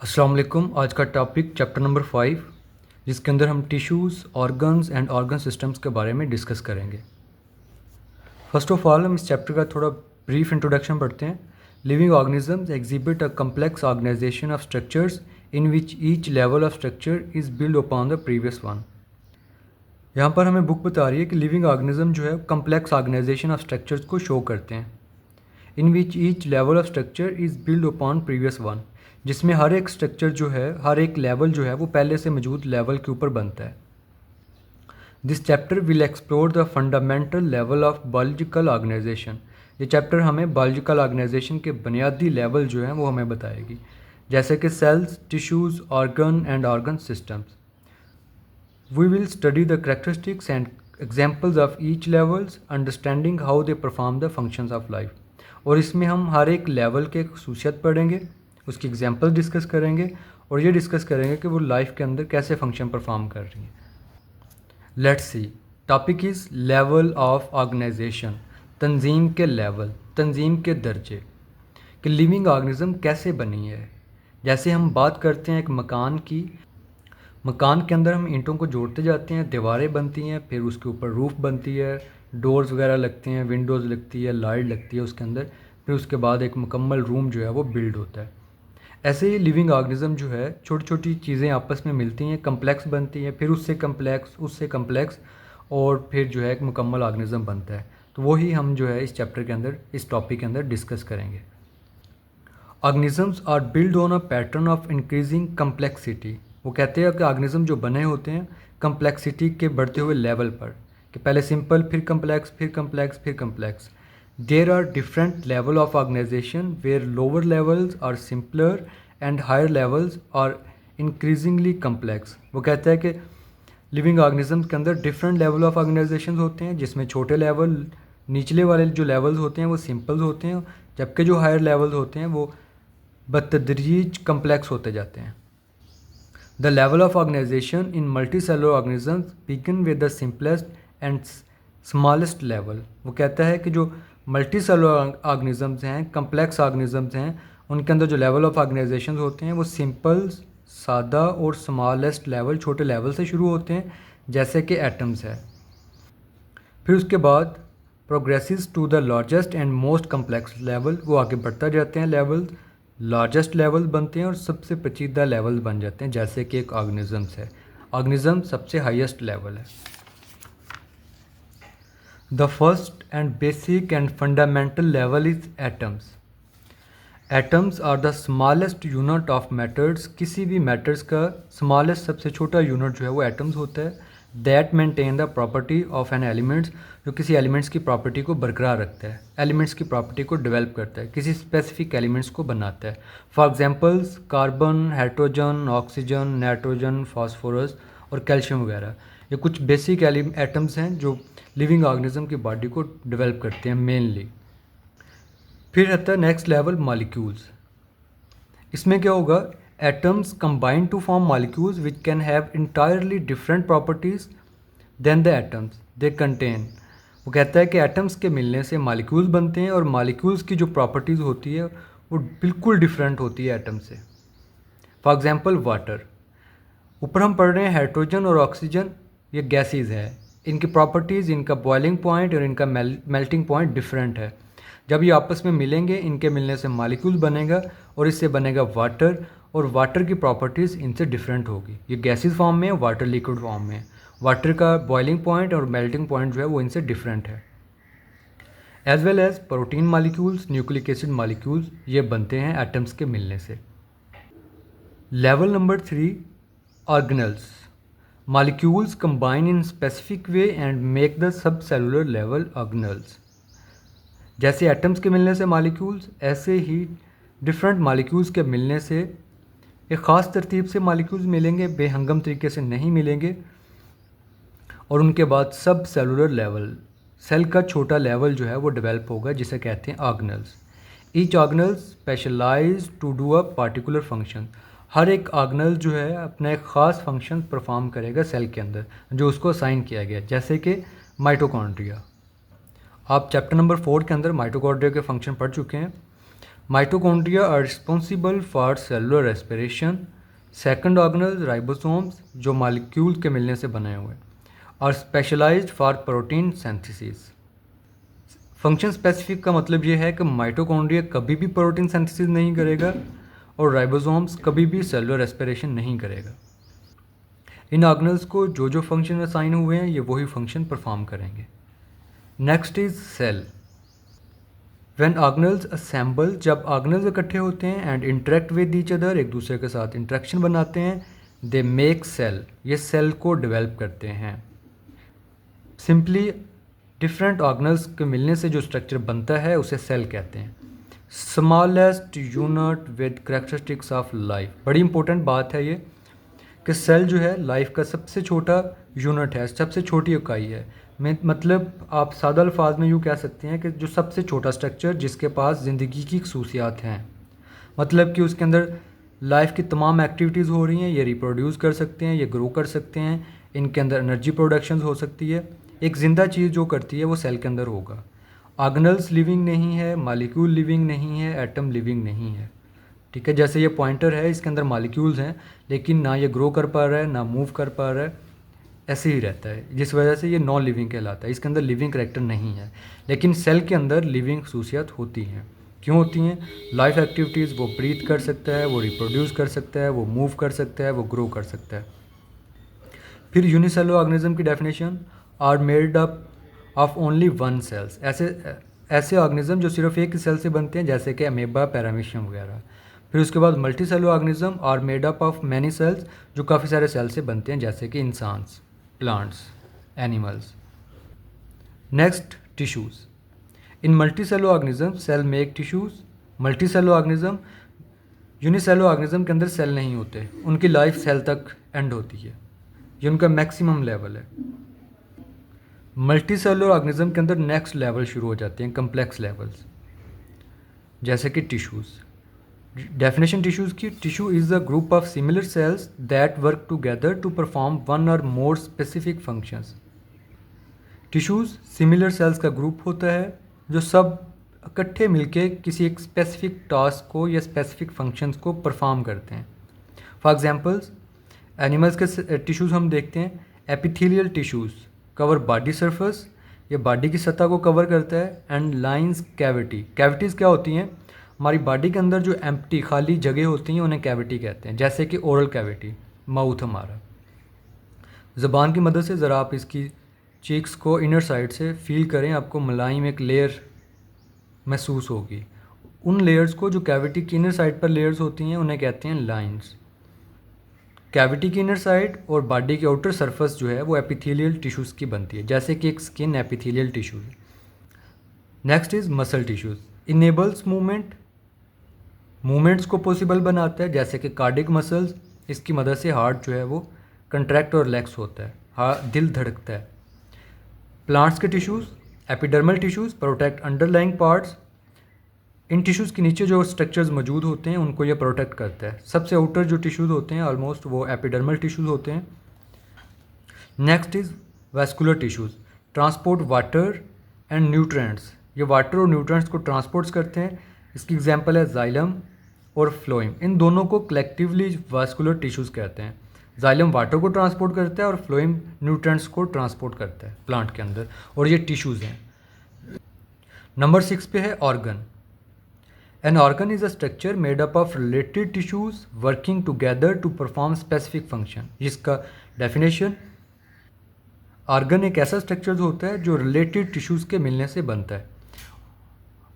अस्सलाम वालेकुम। आज का टॉपिक चैप्टर नंबर 5 जिसके अंदर हम tissues, organs and organ systems के बारे में डिस्कस करेंगे। फर्स्ट ऑफ ऑल हम इस चैप्टर का थोड़ा ब्रीफ इंट्रोडक्शन पढ़ते हैं। Living organisms exhibit a complex organisation of structures in which each level of structure is build upon the previous one. यहाँ पर हमें बुक बता रही है कि लिविंग ऑर्गेनिज्म जो है कम्प्लेक्स ऑर्गेनाइजेशन ऑफ स्ट्रक्चर्स को शो करते हैं। In which each level of structure is build upon previous one, जिसमें हर एक स्ट्रक्चर जो है, हर एक लेवल जो है वो पहले से मौजूद लेवल के ऊपर बनता है। This chapter will explore the fundamental level of biological organisation. ये चैप्टर हमें बायोलॉजिकल ऑर्गेनाइजेशन के बुनियादी लेवल जो हैं वो हमें बताएगी, जैसे कि cells, tissues, organ and organ systems. We will study the characteristics and examples of each levels, understanding how they perform the functions of life। और इसमें हम हर एक लेवल के खसूसियत पढ़ेंगे, उसकी एग्जाम्पल डिस्कस करेंगे और ये डिस्कस करेंगे कि वो लाइफ के अंदर कैसे फंक्शन परफॉर्म कर रही हैं। Let's see, topic is level of organisation. तंजीम के लेवल, तंजीम के दर्जे कि लिविंग ऑर्गेनिज्म कैसे बनी है। जैसे हम बात करते हैं एक मकान की, मकान के अंदर हम ईंटों को जोड़ते जाते हैं, दीवारें बनती हैं, फिर उसके ऊपर रूफ़ बनती है, डोर्स वगैरह लगते हैं, विंडोज़ लगती है, लाइट लगती है उसके अंदर, फिर उसके बाद एक मुकम्मल रूम जो है वो बिल्ड होता है। ऐसे ही लिविंग ऑर्गेनिज्म जो है छोटी छोटी चीज़ें आपस में मिलती हैं, कम्प्लेक्स बनती हैं, फिर उससे कम्प्लेक्स और फिर जो है एक मुकम्मल ऑर्गेनिज्म बनता है। तो वही हम जो है इस चैप्टर के अंदर, इस टॉपिक के अंदर डिस्कस करेंगे। Organisms are build on a pattern of increasing complexity. वो कहते हैं कि ऑर्गेनिज्म जो बने होते हैं कम्प्लेक्सिटी के बढ़ते हुए लेवल पर, कि पहले सिंपल, फिर कम्प्लेक्स, फिर कम्प्लेक्स, फिर complex. There are different level of organisation where lower levels are simpler and higher levels are increasingly complex. वो कहता है कि लिविंग ऑर्गेनिज्म के अंदर डिफरेंट लेवल ऑफ ऑर्गेनाइजेशन होते हैं, जिसमें छोटे लेवल, निचले वाले जो लेवल्स होते हैं वो सिंपल होते हैं, जबकि जो हायर लेवल्स होते हैं वो बतदरीज कम्प्लेक्स होते जाते हैं। The level of organisation in multicellular organisms begin with the simplest and smallest level. वो कहता है कि जो मल्टी सेलुलर ऑर्गेनिजम्स हैं, कम्प्लेक्स ऑर्गेनिजम्स हैं, उनके अंदर जो लेवल ऑफ ऑर्गेनाइजेशन होते हैं वो सिंपल, सादा और स्मॉलेस्ट लेवल, छोटे लेवल से शुरू होते हैं, जैसे कि एटम्स है। फिर उसके बाद progresses to the largest and most complex level, वो आगे बढ़ता जाते हैं, लेवल लार्जेस्ट लेवल बनते हैं और सबसे पेचीदा लेवल बन जाते हैं, जैसे कि एक ऑर्गेनिजम्स है। ऑर्गेनिज्म सबसे हाईएस्ट लेवल है। The first and basic and fundamental level is atoms. Atoms are the smallest unit of matters. किसी भी मैटर्स का स्मॉलेस्ट, सबसे छोटा यूनिट जो है वो एटम्स होता है। That maintain the property of an elements, जो किसी एलिमेंट्स की प्रॉपर्टी को बरकरार रखता है, एलिमेंट्स की प्रॉपर्टी को डेवलप करता है, किसी स्पेसिफिक एलिमेंट्स को बनाता है। For examples carbon, hydrogen, oxygen, nitrogen, phosphorus और कैल्शियम वगैरह। ये कुछ बेसिक एटम्स हैं जो लिविंग ऑर्गेनिज्म की बॉडी को डेवलप करते हैं मेनली। फिर रहता है नेक्स्ट लेवल मॉलिक्यूल्स। इसमें क्या होगा, atoms combine to form molecules which can have entirely different properties than the atoms they contain. वो कहता है कि एटम्स के मिलने से मॉलिक्यूल्स बनते हैं और मॉलिक्यूल्स की जो प्रॉपर्टीज़ होती है वो बिल्कुल डिफरेंट होती है एटम से। फॉर एग्जांपल वाटर, ऊपर हम पढ़ रहे हैं हाइड्रोजन और ऑक्सीजन, ये गैसेज है, इनकी प्रॉपर्टीज़, इनका बॉइलिंग पॉइंट और इनका मेल्टिंग पॉइंट डिफरेंट है। जब ये आपस में मिलेंगे, इनके मिलने से मॉलिक्यूल बनेगा और इससे बनेगा वाटर, और वाटर की प्रॉपर्टीज़ इनसे डिफरेंट होगी। ये गैसेज फॉर्म में है, वाटर लिक्विड फॉर्म में है। वाटर का बॉइलिंग पॉइंट और मेल्टिंग पॉइंट जो है वो इनसे डिफरेंट है। As well as protein molecules, nucleic acid molecules, ये बनते हैं एटम्स के मिलने से। Level number 3, organelles. Molecules combine in specific way and make the subcellular level organelles. जैसे एटम्स के मिलने से मॉलिक्यूल्स, ऐसे ही डिफरेंट मॉलिक्यूल्स के मिलने से एक ख़ास तरतीब से मॉलिक्यूल्स मिलेंगे, बेहंगम तरीके से नहीं मिलेंगे। और उनके बाद सब सेलुलर लेवल, सेल का छोटा लेवल जो है वो डेवलप होगा, जिसे कहते हैं organelles. Each organelle specialise to do a particular function. हर एक ऑर्गेनल जो है अपना एक ख़ास फंक्शन परफॉर्म करेगा सेल के अंदर, जो उसको असाइन किया गया, जैसे कि माइटोकॉन्ड्रिया। आप चैप्टर नंबर 4 के अंदर माइटोकॉन्ड्रिया के फंक्शन पढ़ चुके हैं। Mitochondria are responsible for cellular respiration. Second organelles ribosomes जो मालिक्यूल के मिलने से बने हुए और specialized for protein synthesis. Function specific का मतलब ये है कि माइटोकॉन्ड्रिया कभी भी प्रोटीन सिंथेसिस नहीं करेगा और राइबोसोम्स कभी भी सेलुलर रेस्पिरेशन नहीं करेगा। इन ऑर्गेनल्स को जो जो फंक्शन असाइन हुए हैं ये वही फंक्शन परफॉर्म करेंगे। Next is cell. When organelles assemble, जब ऑर्गेनल्स इकट्ठे होते हैं and interact with each other, एक दूसरे के साथ इंटरेक्शन बनाते हैं, दे मेक सेल, ये सेल को डेवलप करते हैं। सिंपली डिफरेंट ऑर्गेनल्स के मिलने से जो स्ट्रक्चर बनता है उसे सेल कहते हैं। Smallest unit with characteristics of life, बड़ी इंपॉर्टेंट बात है ये कि सेल जो है लाइफ का सबसे छोटा यूनिट है, सबसे छोटी इकाई है। मतलब आप सादा अल्फाज में यूँ कह सकते हैं कि जो सबसे छोटा स्ट्रक्चर जिसके पास ज़िंदगी की खसूसियात हैं, मतलब कि उसके अंदर लाइफ की तमाम एक्टिविटीज़ हो रही हैं, ये रिप्रोड्यूस कर सकते हैं, ये ग्रो कर सकते हैं, इनके अंदर एनर्जी प्रोडक्शन हो सकती है। एक ज़िंदा चीज़ जो करती है वो सेल के अंदर होगा। ऑर्गेनल्स लिविंग नहीं है, मालिक्यूल लिविंग नहीं है, एटम लिविंग नहीं है। ठीक है, जैसे ये पॉइंटर है इसके अंदर मालिक्यूल्स हैं लेकिन ना ये ग्रो कर पा रहा है ना मूव कर पा रहा है, ऐसे ही रहता है, जिस वजह से ये नॉन लिविंग कहलाता है। इसके अंदर लिविंग करैक्टर नहीं है, लेकिन सेल के अंदर लिविंग खसूसियात होती हैं। क्यों होती हैं? लाइफ एक्टिविटीज़, वो ब्रीथ कर सकता है, वो रिप्रोड्यूस कर सकता है, वो मूव कर सकता है, वो ग्रो कर सकता है। फिर यूनिसेलुलर ऑर्गेनिज्म की definition are made up of only one cells. ऐसे ऑर्गेनिज्म जो सिर्फ एक ही सेल से बनते हैं, जैसे कि अमेबा, पैरामीशियम वगैरह। फिर उसके बाद multicellular organism are made up of many cells, जो काफ़ी सारे सेल से बनते हैं, जैसे कि इंसान, plants, animals. Next, tissues. In multicellular organism cell make tissues. Multicellular organism, unicellular organism के अंदर सेल नहीं होते, उनकी लाइफ सेल तक एंड होती है, ये उनका मैक्सिमम लेवल है। मल्टी सेलुलर ऑर्गेनिज्म के अंदर नेक्स्ट लेवल शुरू हो जाते हैं, कम्प्लेक्स लेवल्स, जैसे कि टिश्यूज़। डेफिनेशन टिश्यूज़ की, tissue is a group of similar cells that work together to perform one और more specific functions. Tissues similar cells का ग्रुप होता है जो सब इकट्ठे मिलके किसी एक स्पेसिफिक टास्क को या स्पेसिफिक फंक्शंस को परफॉर्म करते हैं। फॉर एग्जांपल्स, एनिमल्स के टिश्यूज़ हम देखते हैं। Epithelial tissues cover body surface, ये बॉडी की सतह को कवर करता है, एंड लाइंस कैविटी। कैविटीज़ क्या होती हैं? हमारी बॉडी के अंदर जो एम्प्टी खाली जगह होती हैं उन्हें कैविटी कहते हैं, जैसे कि ओरल कैविटी, माउथ हमारा। ज़बान की मदद से ज़रा आप इसकी चीक्स को इनर साइड से फील करें, आपको मुलायम एक लेयर महसूस होगी। उन लेयर्स को, जो कैविटी की इनर साइड पर लेयर्स होती हैं, उन्हें कहते हैं लाइंस। कैविटी की इनर साइड और बॉडी की आउटर सरफेस जो है वो एपिथेलियल टिश्यूज़ की बनती है, जैसे कि एक स्किन एपिथेलियल टिश्यू है। Next is muscle tissues. Enables movements को पॉसिबल बनाता है, जैसे कि कार्डिक मसल्स, इसकी मदद से हार्ट जो है वो कंट्रैक्ट और रिलैक्स होता है, दिल धड़कता है। प्लांट्स के tissues, epidermal tissues protect underlying parts. इन टिश्यूज़ के नीचे जो स्ट्रक्चर्स मौजूद होते हैं उनको ये प्रोटेक्ट करता है। सबसे आउटर जो टिश्यूज़ होते हैं ऑलमोस्ट वो एपिडर्मल टिश्यूज़ होते हैं। Next is vascular tissues, transport water and nutrients. ये वाटर और न्यूट्रिएंट्स को ट्रांसपोर्ट्स करते हैं। इसकी एग्जांपल है जाइलम और फ्लोएम। इन दोनों को कलेक्टिवली वैस्कुलर टिश्यूज़ कहते हैं। जाइलम वाटर को ट्रांसपोर्ट करता है और फ्लोएम न्यूट्रिएंट्स को ट्रांसपोर्ट करता है प्लांट के अंदर, और ये टिश्यूज़ हैं। नंबर 6 पे है organ. An organ is a structure made up of related tissues working together to perform specific function। जिसका डेफिनेशन, ऑर्गन एक ऐसा स्ट्रक्चर होता है जो रिलेटेड टिश्यूज़ के मिलने से बनता है,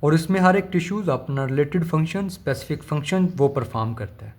और इसमें हर एक टिश्यूज़ अपना रिलेटेड फंक्शन, स्पेसिफिक फंक्शन वो परफॉर्म करता है।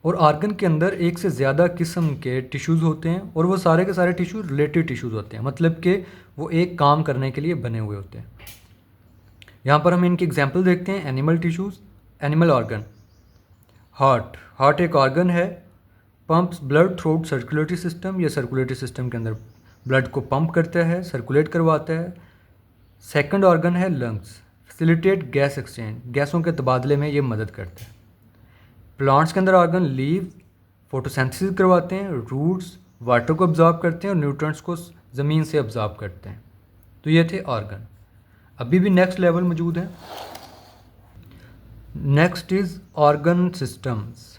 और ऑर्गन के अंदर एक से ज़्यादा किस्म के टिश्यूज़ होते हैं, और वो सारे के सारे टिश्यू रिलेटेड टिश्यूज़ होते हैं, मतलब कि वो एक काम करने के लिए बने हुए होते हैं। यहाँ पर हम इनकी एग्जाम्पल देखते हैं। Animal tissues, animal organ. Heart एक ऑर्गन है, pumps blood through circulatory system. ये सर्कुलेटरी सिस्टम के अंदर ब्लड को पंप करता है, सर्कुलेट करवाता है। सेकंड ऑर्गन है लंग्स, फैसिलिटेट गैस एक्सचेंज, गैसों के तबादले में ये मदद करता है। प्लांट्स के अंदर ऑर्गन लीव फोटोसिंथेसिस करवाते हैं, रूट्स वाटर को अब्जॉर्ब करते हैं और न्यूट्रिएंट्स को ज़मीन से अब्जॉर्ब करते हैं। तो ये थे ऑर्गन। अभी भी नेक्स्ट लेवल मौजूद है। Next is organ systems.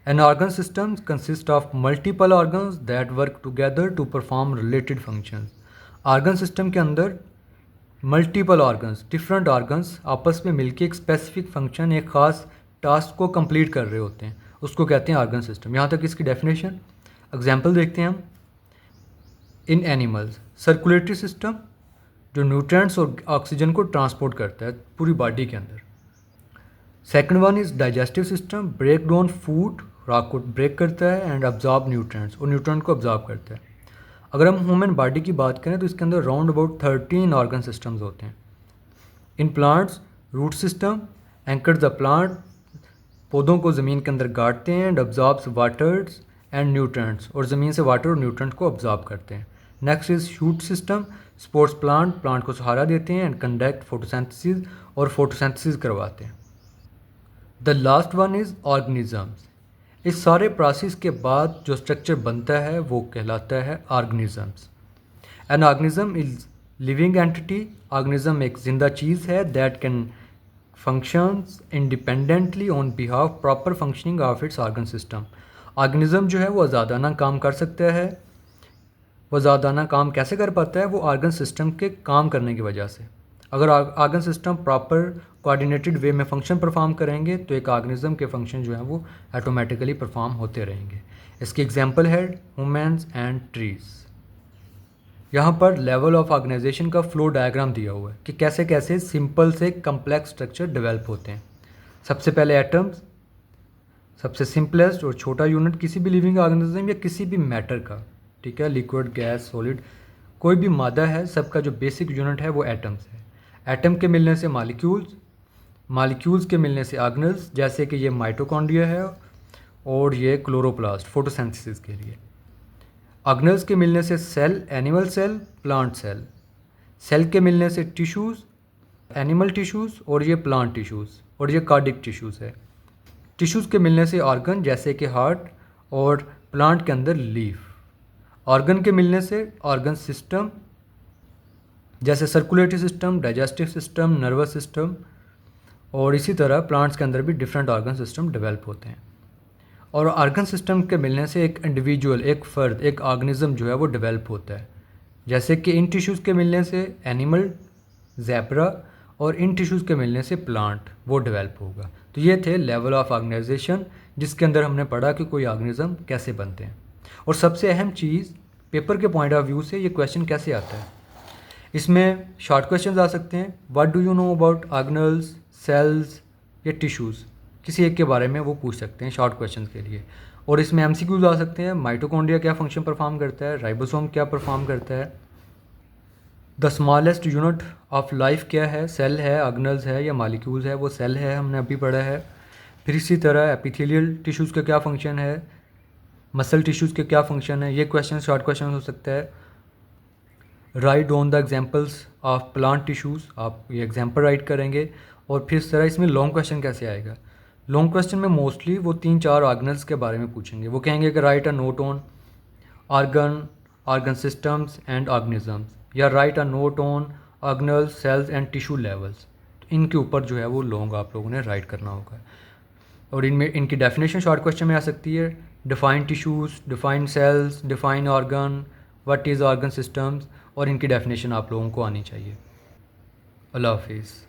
An organ system consists of multiple organs that work together to perform related functions. Organ system के अंदर मल्टीपल ऑर्गन्स, डिफरेंट ऑर्गन्स आपस में मिलके एक स्पेसिफिक फंक्शन, एक ख़ास टास्क को कंप्लीट कर रहे होते हैं, उसको कहते हैं ऑर्गन सिस्टम। यहाँ तक इसकी डेफिनेशन, एग्जाम्पल देखते हैं हम। इन एनिमल्स, सर्कुलेटरी सिस्टम जो न्यूट्रिएंट्स और ऑक्सीजन को ट्रांसपोर्ट करता है पूरी बॉडी के अंदर। Second one is digestive system, break down food, राख को ब्रेक करता है एंड अब्जॉर्ब न्यूट्रिएंट्स, और न्यूट्रिएंट को अब्जॉर्ब करता है। अगर हम ह्यूमन बॉडी की बात करें तो इसके अंदर राउंड अबाउट 13 ऑर्गन सिस्टम्स होते हैं। In plants, root system anchor the plant, पौधों को ज़मीन के अंदर गाड़ते हैं and absorbs waters and nutrients, और ज़मीन से वाटर और न्यूट्रिएंट को अब्जॉर्ब करते हैं। Next is shoot system, sports plant को सहारा देते हैं एंड कंडक्ट फोटोसिंथेसिस, और फोटोसिंथेसिस करवाते हैं। The last one is organisms. इस सारे प्रोसेस के बाद जो स्ट्रक्चर बनता है वो कहलाता है organisms. An organism is living entity, organism एक जिंदा चीज़ है that can functions independently on behalf proper functioning of its organ system. Organism जो है वो आज़ादाना काम कर सकता है। वो आज़ादाना काम कैसे कर पाता है? वो ऑर्गन सिस्टम के काम करने की वजह से। अगर ऑर्गन सिस्टम प्रॉपर कोऑर्डिनेटेड वे में फंक्शन परफॉर्म करेंगे तो एक ऑर्गेनिज्म के फंक्शन जो हैं वो ऑटोमेटिकली परफॉर्म होते रहेंगे। इसकी एग्जांपल है ह्यूमन्स एंड ट्रीज़। यहाँ पर लेवल ऑफ ऑर्गेनाइजेशन का फ्लो डायग्राम दिया हुआ है कि कैसे कैसे सिंपल से कम्प्लेक्स स्ट्रक्चर डेवलप होते हैं। सबसे पहले एटम्स, सबसे सिंपलेस्ट और छोटा यूनिट किसी भी लिविंग ऑर्गेनिज्म या किसी भी मैटर का, ठीक है, लिक्विड, गैस, सॉलिड, कोई भी मादा है, सबका जो बेसिक यूनिट है वो एटम्स है। एटम के मिलने से मॉलिक्यूल्स, मॉलिक्यूल्स के मिलने से ऑर्गेनल्स, जैसे कि ये माइटोकॉन्ड्रिया है और ये क्लोरोप्लास्ट फोटोसिंथेसिस के लिए। ऑर्गेनल्स के मिलने से cell, animal cell, plant cell. Cell के मिलने से टिश्यूज़, एनिमल टिश्यूज़ और ये प्लांट टिश्यूज़, और ये कार्डिक टिश्यूज़ है। टिश्यूज़ के मिलने से ऑर्गन, जैसे कि हार्ट, और प्लांट के अंदर लीफ। ऑर्गन के मिलने से ऑर्गन सिस्टम, जैसे circulatory system, digestive system, nervous system, और इसी तरह प्लांट्स के अंदर भी डिफरेंट ऑर्गन सिस्टम डेवलप होते हैं। और ऑर्गन सिस्टम के मिलने से एक इंडिविजुअल, एक फ़र्द, एक ऑर्गेनिज्म जो है वो डेवलप होता है। जैसे कि इन टिश्यूज़ के मिलने से एनिमल, ज़ेब्रा, और इन टिश्यूज़ के मिलने से प्लांट, वो डेवलप होगा। तो ये थे लेवल ऑफ ऑर्गेनाइजेशन, जिसके अंदर हमने पढ़ा कि कोई ऑर्गेनिज्म कैसे बनते हैं। और सबसे अहम चीज़, पेपर के पॉइंट ऑफ व्यू से ये क्वेश्चन कैसे आता है। इसमें शॉर्ट क्वेश्चंस आ सकते हैं। What do you know about organelles, cells या टिश्यूज़, किसी एक के बारे में वो पूछ सकते हैं शॉर्ट क्वेश्चंस के लिए। और इसमें एमसीक्यूज आ सकते हैं। माइटोकॉन्ड्रिया क्या फंक्शन परफॉर्म करता है, राइबोसोम क्या परफॉर्म करता है, the smallest unit of life क्या है, सेल है, ऑर्गेनल्स है या मॉलिक्यूल्स है, वो सेल है, हमने अभी पढ़ा है। फिर इसी तरह एपिथेलियल टिश्यूज़ का क्या फंक्शन है, मसल टिश्यूज़ के क्या फंक्शन है, ये क्वेश्चन शॉर्ट क्वेश्चन हो सकता है। Right on the examples of plant tissues, आप ये एग्जाम्पल राइट करेंगे। और फिर इस तरह इसमें लॉन्ग क्वेश्चन कैसे आएगा। लॉन्ग क्वेश्चन में मोस्टली वो 3-4 ऑर्गेनल्स के बारे में पूछेंगे। वो कहेंगे कि write a note on organ systems and organisms, या write a note on organelles, cells and tissue levels. इनके ऊपर जो है वो लॉन्ग आप लोगों ने राइट करना होगा। और इनमें इनकी डेफिनेशन शॉर्ट क्वेश्चन में आ सकती है। Define tissues, define cells, define organ, what is organ systems, और इनकी डेफिनेशन आप लोगों को आनी चाहिए। अल्लाह हाफिज़।